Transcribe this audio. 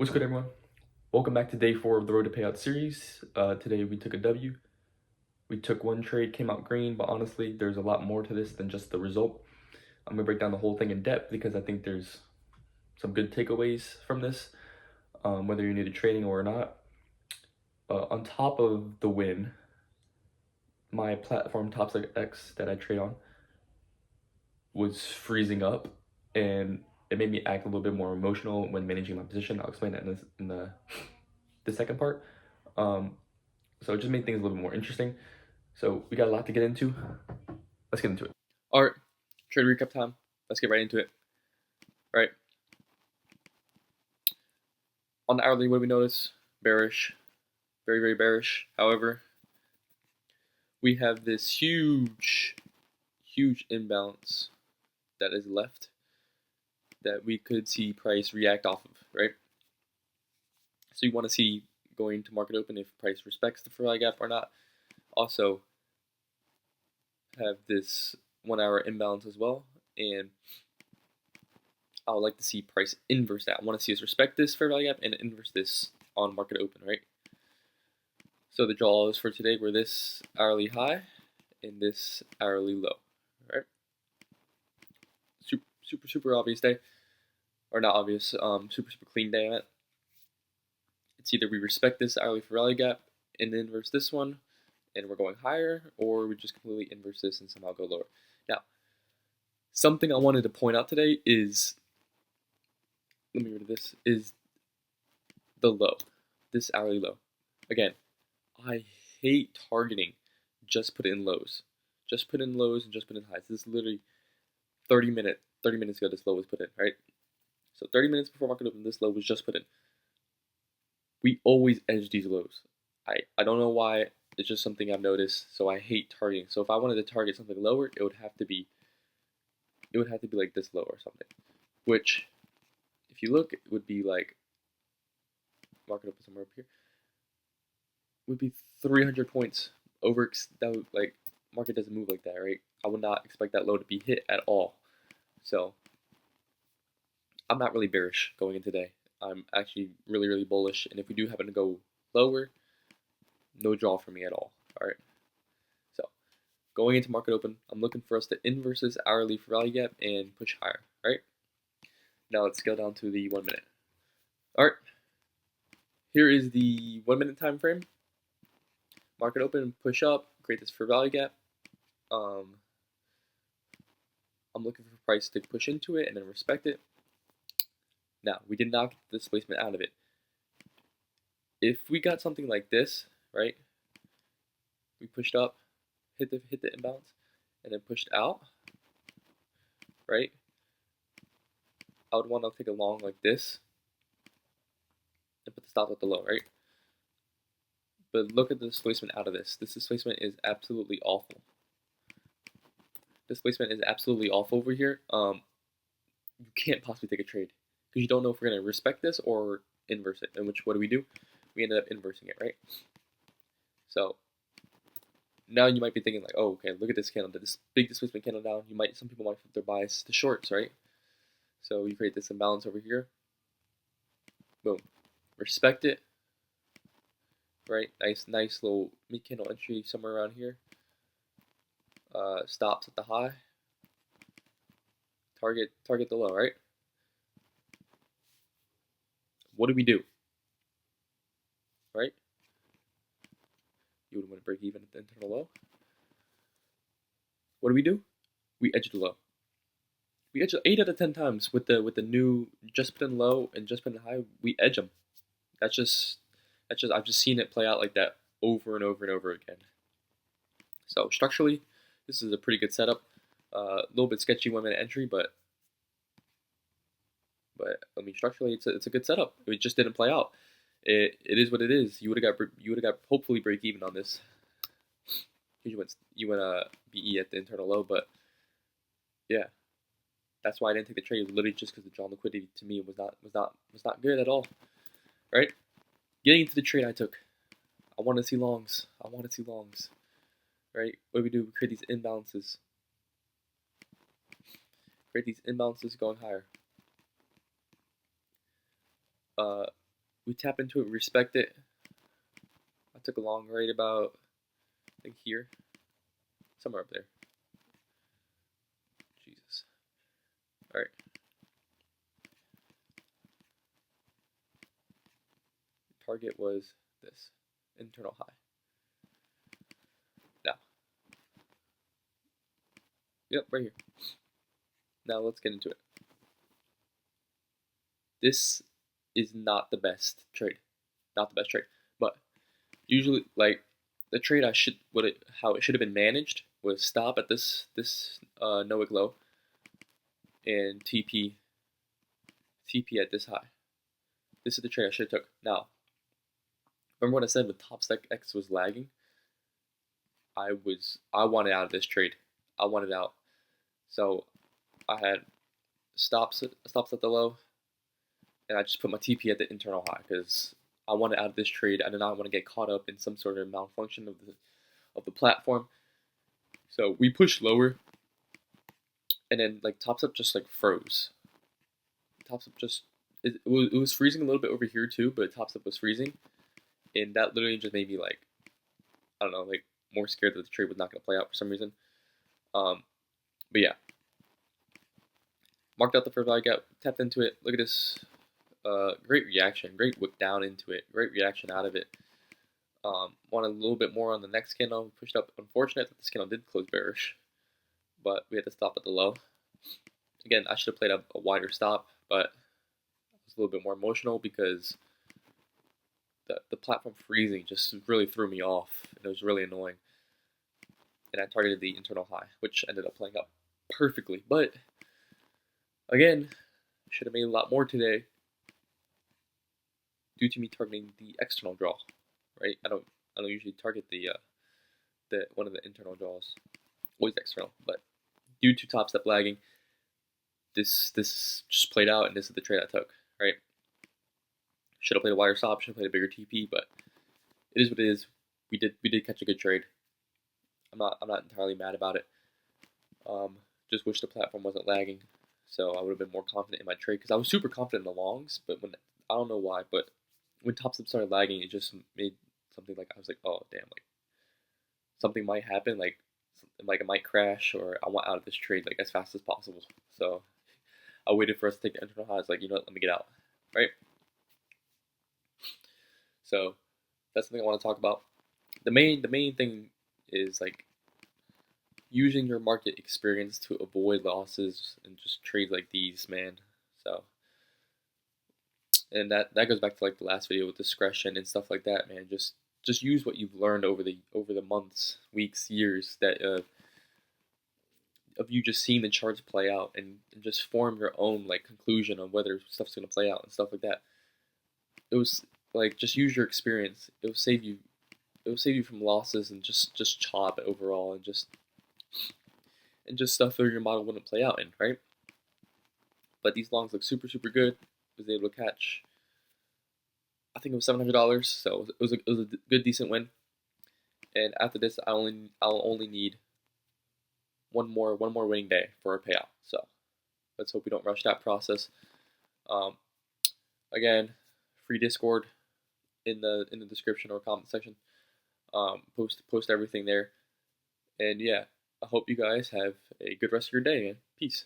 What's good, everyone? Welcome back to day 4 of the Road to Payout series. Today we took a W. We took one trade, came out green, but honestly, there's a lot more to this than just the result. I'm gonna break down the whole thing in depth because I think there's some good takeaways from this, whether you're new to trading or not. On top of the win, my platform TopstepX that I trade on was freezing up, and it made me act a little bit more emotional when managing my position. I'll explain that in the second part. So it just made things a little bit more interesting. So we got a lot to get into. Let's get into it. All right, trade recap time. Let's get right into it. All right. On the hourly, what do we notice? Bearish. Very, very bearish. However, we have this huge imbalance that is left that we could see price react off of, right? So you want to see going to market open if price respects the fair value gap or not. Also have this 1 hour imbalance as well, and I would like to see price inverse that. I want to see us respect this fair value gap and inverse this on market open, right? So the draws for today were this hourly high and this hourly low, right? Super obvious day, or not obvious, super clean day on it. It's either we respect this hourly fair value gap and inverse this one, and we're going higher, or we just completely inverse this and somehow go lower. Now, something I wanted to point out today is, let me get rid of this, is the low, this hourly low. Again, I hate targeting just put in lows. Just put in lows and just put in highs. This is literally 30 minutes ago this low was put in, right? So 30 minutes before market open, this low was just put in. We always edge these lows. I don't know why, it's just something I've noticed, so I hate targeting. So if I wanted to target something lower, it would have to be like this low or something. Which, if you look, it would be like, market open somewhere up here, would be 300 points over. That would, like, market doesn't move like that, right? I would not expect that low to be hit at all. So I'm not really bearish going in today. I'm actually really bullish, and if we do happen to go lower, no draw for me at all. All right. So going into market open, I'm looking for us to inverse this hourly fair value gap and push higher. Right. Now let's scale down to the 1 minute. All right. Here is the 1 minute time frame. Market open, push up, create this fair value gap. I'm looking for price to push into it and then respect it. Now, we did not get the displacement out of it. If we got something like this, right? We pushed up, hit the imbalance, and then pushed out, right? I would want to take a long like this and put the stop at the low, right? But look at the displacement out of this. This displacement is absolutely awful. Displacement is absolutely awful over here. You can't possibly take a trade because you don't know if we're going to respect this or inverse it. And what do? We ended up inversing it, right? So now you might be thinking like, oh, okay, look at this candle, this big displacement candle down. Some people might flip their bias to shorts, right? So you create this imbalance over here. Boom, respect it, right? Nice little mid candle entry somewhere around here. Stops at the high. Target the low, right? What do we do? Right? You would want to break even at the internal low. What do? We edge the low. We edge 8 out of 10 times with the new just put in low and just put in high. We edge them. That's just I've just seen it play out like that over and over again. So structurally, this is a pretty good setup. A little bit sketchy 1 minute entry, but I mean structurally it's a good setup. It just didn't play out. It is what it is. You would have got hopefully break even on this. You went BE at the internal low, but yeah, that's why I didn't take the trade. Literally just because the drawn liquidity to me was not good at all. Right? Getting into the trade I took. I want to see longs. Right? What do? We create these imbalances. Going higher. we tap into it, we respect it. I took a long right about, I think here, somewhere up there. Jesus. All right. Target was this internal high. Now, yep, right here. Now let's get into it. This is not the best trade, not the best trade, but usually like the trade how it should have been managed was stop at this NOIC low and TP at this high. This is the trade I should have took. Now, remember what I said when TopstepX was lagging? I wanted out of this trade. I wanted out. So I had stops at the low, and I just put my TP at the internal high because I wanted out of this trade. I did not want to get caught up in some sort of malfunction of the platform. So we pushed lower, and then like Topstep just like froze. Topstep just it was freezing a little bit over here too, but Topstep was freezing, and that literally just made me like, I don't know, like more scared that the trade was not going to play out for some reason. But yeah, marked out the fair value gap, tapped into it. Look at this, great reaction, great wick down into it, great reaction out of it. Wanted a little bit more on the next candle, pushed up. Unfortunate that this candle did close bearish, but we had to stop at the low. Again, I should have played a wider stop, but I was a little bit more emotional because the platform freezing just really threw me off, and it was really annoying. And I targeted the internal high, which ended up playing up perfectly. But again, should have made a lot more today due to me targeting the external draw, right? I don't usually target the one of the internal draws, always external. But due to Topstep lagging, this just played out, and this is the trade I took, right? Should have played a wider stop, should have played a bigger TP, but it is what it is. We did catch a good trade. I'm not entirely mad about it. Just wish the platform wasn't lagging, so I would have been more confident in my trade because I was super confident in the longs, but I don't know why, but when Topstep started lagging, it just made something like I was like, oh damn, like something might happen, like it might crash, or I want out of this trade like as fast as possible. So I waited for us to take the internal highs, like, you know what, let me get out, right? So that's something I want to talk about. The main thing is like using your market experience to avoid losses and just trades like these, man. So, and that goes back to like the last video with discretion and stuff like that, man. Just use what you've learned over the months, weeks, years that of you just seeing the charts play out, and just form your own like conclusion on whether stuff's gonna play out and stuff like that. It was like just use your experience. It will save you. It will save you from losses and just chop overall and just stuff that your model wouldn't play out in, right? But these longs look super good. Was able to catch, I think it was $700, so it was a good decent win. And after this, I'll only need one more winning day for a payout. So let's hope we don't rush that process. Again, free Discord in the description or comment section. Post everything there. And yeah, I hope you guys have a good rest of your day, man. Peace.